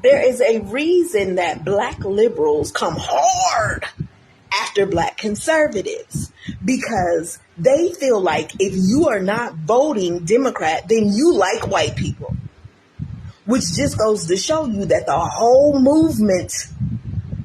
There is a reason that black liberals come hard after black conservatives, because they feel like if you are not voting Democrat, then you like white people, which just goes to show you that the whole movement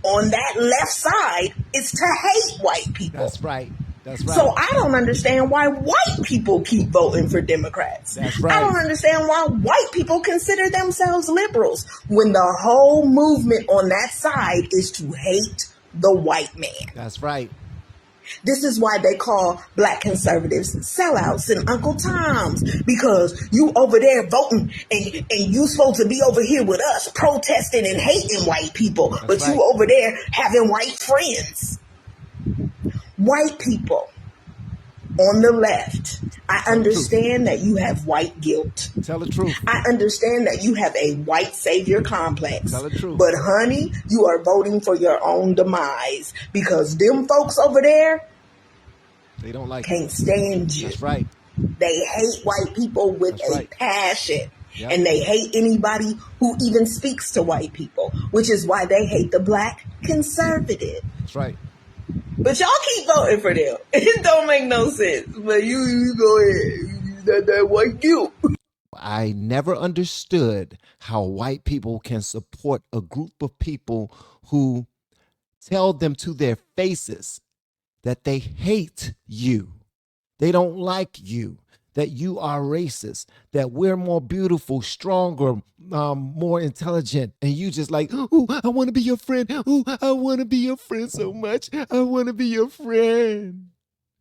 on that left side is to hate white people. That's right. That's right. So I don't understand why white people keep voting for Democrats. That's right. I don't understand why white people consider themselves liberals when the whole movement on that side is to hate the white man. That's right. This is why they call black conservatives sellouts and Uncle Toms, because you over there voting and you supposed to be over here with us protesting and hating white people, but you over there having white friends. White people on the left, I understand that you have white guilt. Tell the truth. I understand that you have a white savior complex. Tell the truth. But honey, you are voting for your own demise, because them folks over there, they don't like can't stand you. That's right. They hate white people with passion. Yep. And they hate anybody who even speaks to white people, which is why they hate the black conservative. That's right. But y'all keep voting for them. It don't make no sense. But you go ahead. You got that white guilt. I never understood how white people can support a group of people who tell them to their faces that they hate you. They don't like you, that you are racist, that we're more beautiful, stronger, more intelligent. And you just like, ooh, I want to be your friend. Ooh, I want to be your friend so much. I want to be your friend.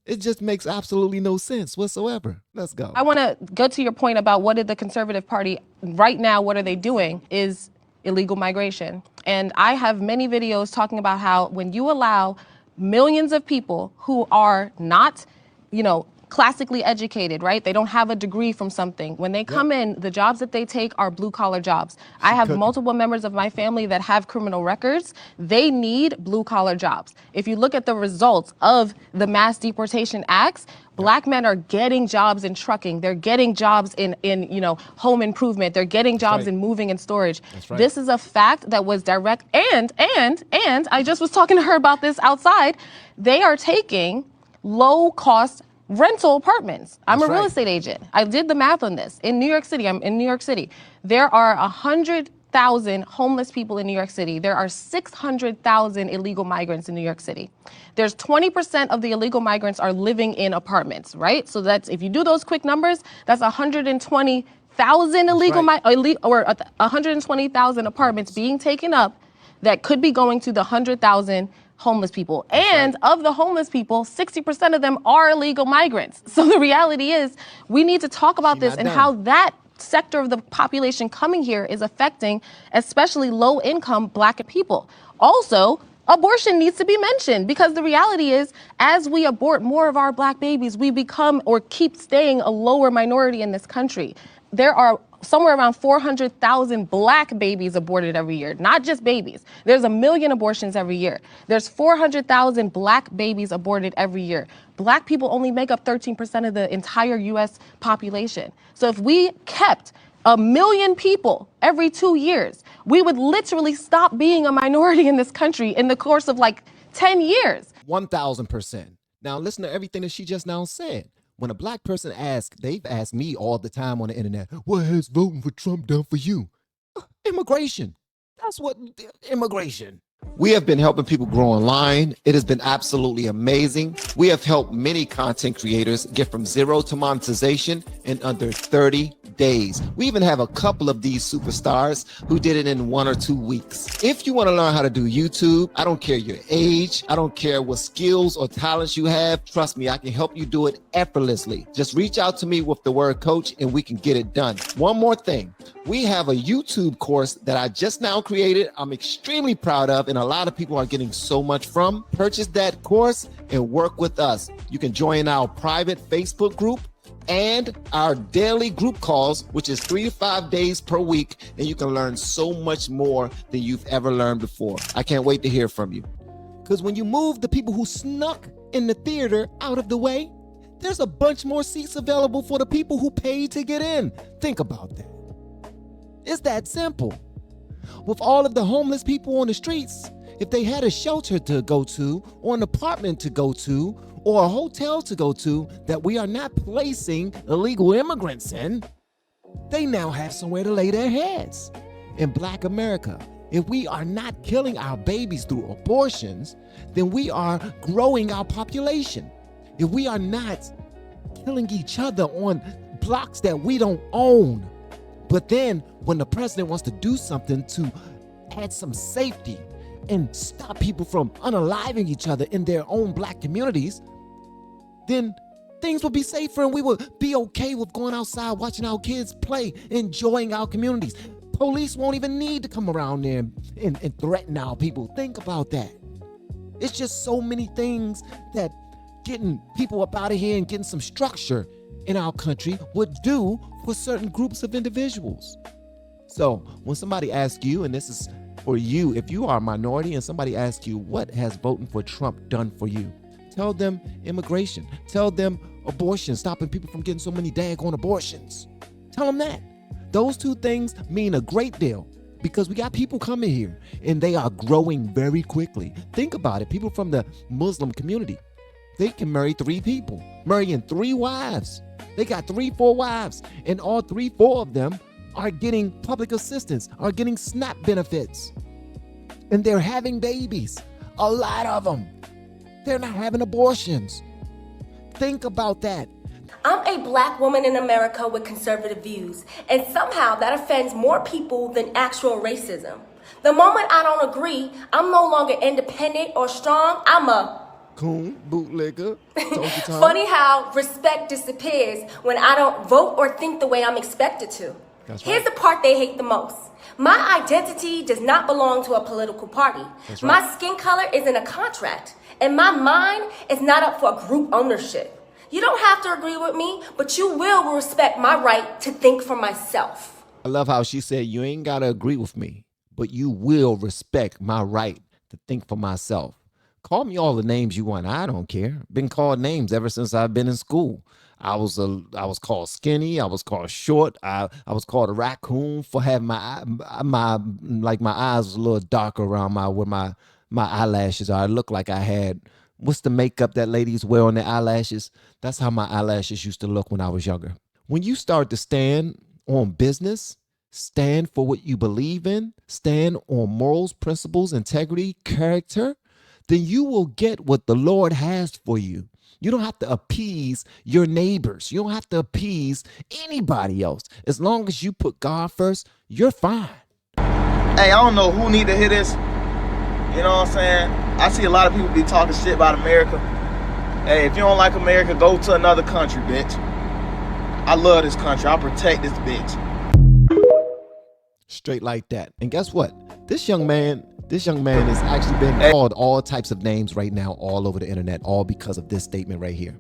It just makes absolutely no sense whatsoever. Let's go. I want to go to your point about what did the Conservative Party right now, what are they doing, is illegal migration. And I have many videos talking about how when you allow millions of people who are not, classically educated, right? They don't have a degree from something. When they come in, the jobs that they take are blue collar jobs. I have multiple members of my family that have criminal records. They need blue collar jobs. If you look at the results of the mass deportation acts, black men are getting jobs in trucking. They're getting jobs in home improvement. They're getting jobs in moving and storage. This is a fact that was direct. And I just was talking to her about this outside. They are taking low cost rental apartments. I'm a real estate agent. I did the math on this. In New York City, I'm in New York City. There are 100,000 homeless people in New York City. There are 600,000 illegal migrants in New York City. There's 20% of the illegal migrants are living in apartments, right? So that's, if you do those quick numbers, that's 120,000 or 120,000 apartments being taken up that could be going to the 100,000 homeless people. And of the homeless people, 60% of them are illegal migrants. So the reality is we need to talk about this and how that sector of the population coming here is affecting especially low income black people. Also, abortion needs to be mentioned, because the reality is as we abort more of our black babies, we become or keep staying a lower minority in this country. There are somewhere around 400,000 black babies aborted every year, not just babies. There's 1 million abortions every year. There's 400,000 black babies aborted every year. Black people only make up 13% of the entire US population. So if we kept 1 million people every 2 years, we would literally stop being a minority in this country in the course of like 10 years. 1,000%. Now listen to everything that she just now said. When a black person asks, they've asked me all the time on the internet, what has voting for Trump done for you? Immigration. That's what immigration. We have been helping people grow online. It has been absolutely amazing. We have helped many content creators get from zero to monetization in under 30 days. We even have a couple of these superstars who did it in 1 or 2 weeks. If you want to learn how to do YouTube, I don't care your age, I don't care what skills or talents you have. Trust me, I can help you do it effortlessly. Just reach out to me with the word coach and we can get it done. One more thing. We have a YouTube course that I just now created. I'm extremely proud of, and a lot of people are getting so much from. Purchase that course and work with us. You can join our private Facebook group and our daily group calls, which is 3 to 5 days per week, and you can learn so much more than you've ever learned before. I can't wait to hear from you. Because when you move the people who snuck in the theater out of the way, there's a bunch more seats available for the people who paid to get in. Think about that. It's that simple. With all of the homeless people on the streets, if they had a shelter to go to, or an apartment to go to, or a hotel to go to that we are not placing illegal immigrants in, they now have somewhere to lay their heads. In Black America, if we are not killing our babies through abortions, then we are growing our population. If we are not killing each other on blocks that we don't own, but then when the president wants to do something to add some safety and stop people from unaliving each other in their own Black communities, then things will be safer and we will be okay with going outside, watching our kids play, enjoying our communities. Police won't even need to come around there and threaten our people. Think about that. It's just so many things that getting people up out of here and getting some structure in our country would do for certain groups of individuals. So when somebody asks you, and this is for you, if you are a minority and somebody asks you, what has voting for Trump done for you? Tell them immigration. Tell them abortion, stopping people from getting so many daggone abortions. Tell them that. Those two things mean a great deal because we got people coming here and they are growing very quickly. Think about it. People from the Muslim community, they can marry 3 people, marrying 3 wives. They got 3, 4 wives, and all 3, 4 of them are getting public assistance, are getting SNAP benefits, and they're having babies. A lot of them. They're not having abortions. Think about that. I'm a Black woman in America with conservative views, and somehow that offends more people than actual racism. The moment I don't agree, I'm no longer independent or strong. I'm a coon, bootlegger. Funny how respect disappears when I don't vote or think the way I'm expected to. That's right. Here's the part they hate the most. My identity does not belong to a political party. That's right. My skin color isn't a contract, and my mind is not up for group ownership. You don't have to agree with me, but you will respect my right to think for myself. I love how she said, you ain't got to agree with me, but you will respect my right to think for myself. Call me all the names you want. I don't care. Been called names ever since I've been in school. I was called skinny. I was called short. I was called a raccoon for having my eyes was a little darker around where my eyelashes are. I looked like I had, what's the makeup that ladies wear on their eyelashes? That's how my eyelashes used to look when I was younger. When you start to stand on business, stand for what you believe in, stand on morals, principles, integrity, character, then you will get what the Lord has for you. You don't have to appease your neighbors. You don't have to appease anybody else. As long as you put God first, you're fine. Hey, I don't know who need to hear this. You know what I'm saying? I see a lot of people be talking shit about America. Hey, if you don't like America, go to another country, bitch. I love this country. I'll protect this bitch. Straight like that. And guess what? This young man has actually been called all types of names right now all over the internet, all because of this statement right here.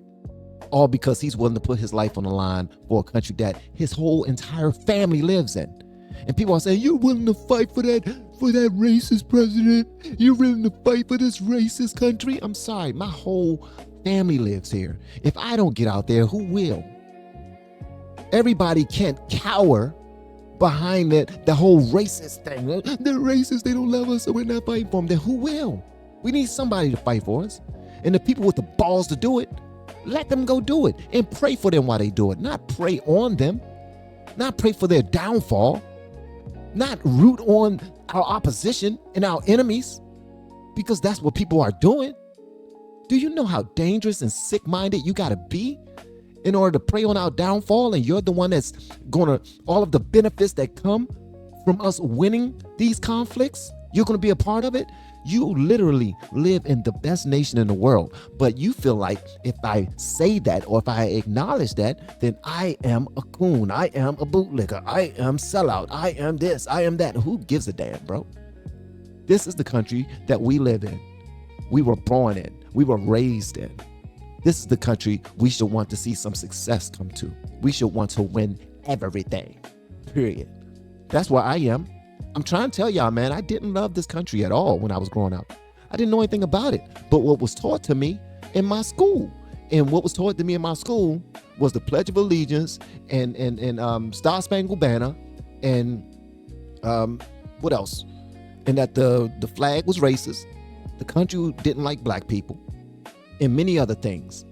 All because he's willing to put his life on the line for a country that his whole entire family lives in. And people are saying, you're willing to fight for that racist president? You're willing to fight for this racist country? I'm sorry, my whole family lives here. If I don't get out there, who will? Everybody can't cower behind the whole racist thing. They're racist, they don't love us, so we're not fighting for them. Then who will? We need somebody to fight for us. And the people with the balls to do it, let them go do it. And pray for them while they do it. Not pray on them. Not pray for their downfall. Not root on our opposition and our enemies, because that's what people are doing. Do you know how dangerous and sick-minded you gotta be in order to prey on our downfall, and you're the one that's gonna, all of the benefits that come from us winning these conflicts, you're gonna be a part of it? You literally live in the best nation in the world, but you feel like if I say that or if I acknowledge that, then I am a coon, I am a bootlegger, I am sellout, I am this, I am that. Who gives a damn, bro? This is the country that we live in. We were born in, we were raised in. This is the country we should want to see some success come to. We should want to win everything, period. That's where I am. I'm trying to tell y'all, man, I didn't love this country at all when I was growing up. I didn't know anything about it. But what was taught to me in my school, and what was taught to me in my school was the Pledge of Allegiance and Star Spangled Banner and What else? And that the flag was racist. The country didn't like black people. And many other things.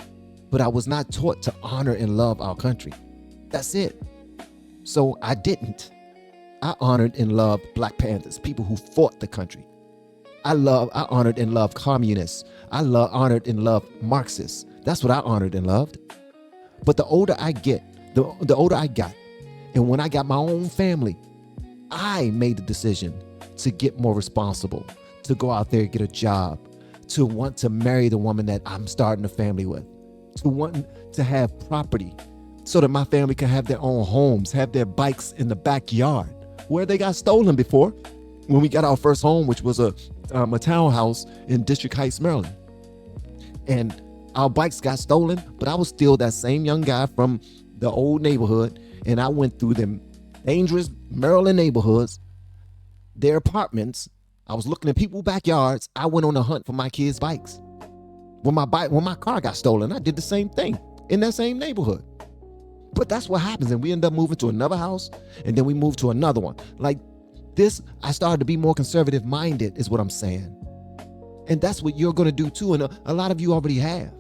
But I was not taught to honor and love our country. That's it. So I didn't. I honored and loved Black Panthers, people who fought the country. I honored and loved communists. Honored and loved Marxists. That's what I honored and loved. But the older I get, the older I got, and when I got my own family, I made the decision to get more responsible, to go out there and get a job, to want to marry the woman that I'm starting a family with, to want to have property so that my family can have their own homes, have their bikes in the backyard where they got stolen before. When we got our first home, which was a townhouse in District Heights, Maryland. And our bikes got stolen, but I was still that same young guy from the old neighborhood. And I went through them dangerous Maryland neighborhoods, their apartments. I was looking at people's backyards. I went on a hunt for my kids' bikes. When my car got stolen, I did the same thing in that same neighborhood. But that's what happens. And we end up moving to another house, and then we moved to another one. Like this, I started to be more conservative minded is what I'm saying. And that's what you're going to do too. And a lot of you already have.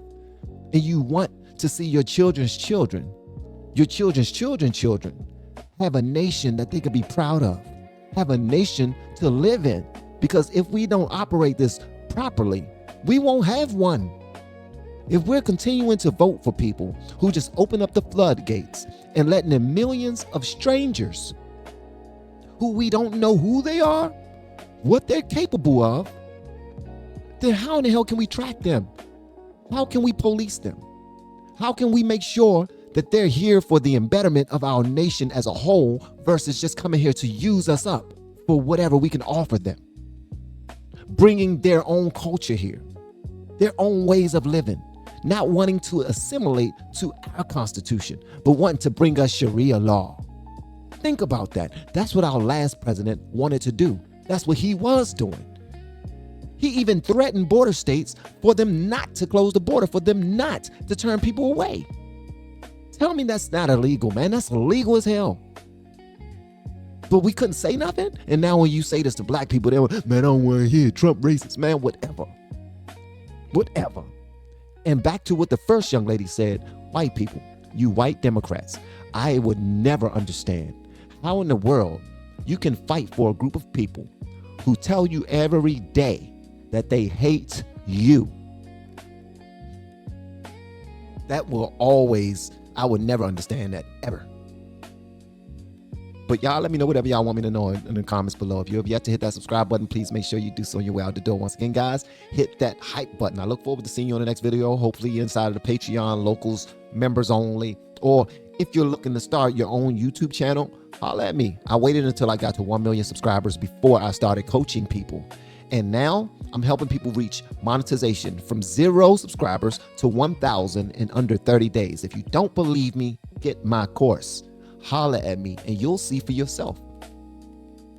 And you want to see your children's children have a nation that they can be proud of, have a nation to live in. Because if we don't operate this properly, we won't have one. If we're continuing to vote for people who just open up the floodgates and letting in millions of strangers who we don't know who they are, what they're capable of, then how in the hell can we track them? How can we police them? How can we make sure that they're here for the embetterment of our nation as a whole versus just coming here to use us up for whatever we can offer them? Bringing their own culture here, their own ways of living, not wanting to assimilate to our Constitution, but wanting to bring us Sharia law. Think about that. That's what our last president wanted to do. That's what he was doing. He even threatened border states for them not to close the border, for them not to turn people away. Tell me that's not illegal, man. That's illegal as hell. But we couldn't say nothing. And now when you say this to black people, they're like, man, I don't want to hear Trump racist, man, whatever. And back to what the first young lady said, white people, you white Democrats, I would never understand how in the world you can fight for a group of people who tell you every day that they hate you. That will always, I would never understand that ever. But y'all let me know whatever y'all want me to know in the comments below. If you have yet to hit that subscribe button, please make sure you do so on your way out the door. Once again, guys, hit that hype button. I look forward to seeing you on the next video. Hopefully inside of the Patreon, locals, members only. Or if you're looking to start your own YouTube channel, holla at me. I waited until I got to 1 million subscribers before I started coaching people. And now I'm helping people reach monetization from 0 subscribers to 1,000 in under 30 days. If you don't believe me, get my course. Holla at me and you'll see for yourself.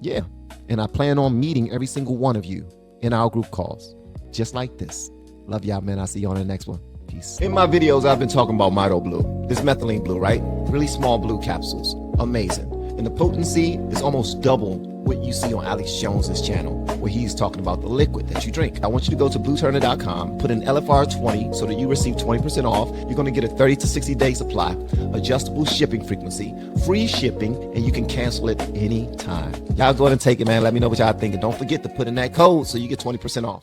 Yeah, and I plan on meeting every single one of you in our group calls, just like this. Love y'all, man. I'll see you on the next one. Peace. In my videos, I've been talking about Mito Blue. This methylene blue, right? Really small blue capsules. Amazing. And the potency is almost double what you see on Alex Jones's channel, where he's talking about the liquid that you drink. I want you to go to blueturner.com, put in LFR 20 so that you receive 20% off. You're going to get a 30 to 60 day supply, adjustable shipping frequency, free shipping, and you can cancel it anytime. Y'all go ahead and take it, man. Let me know what y'all think. And don't forget to put in that code so you get 20% off.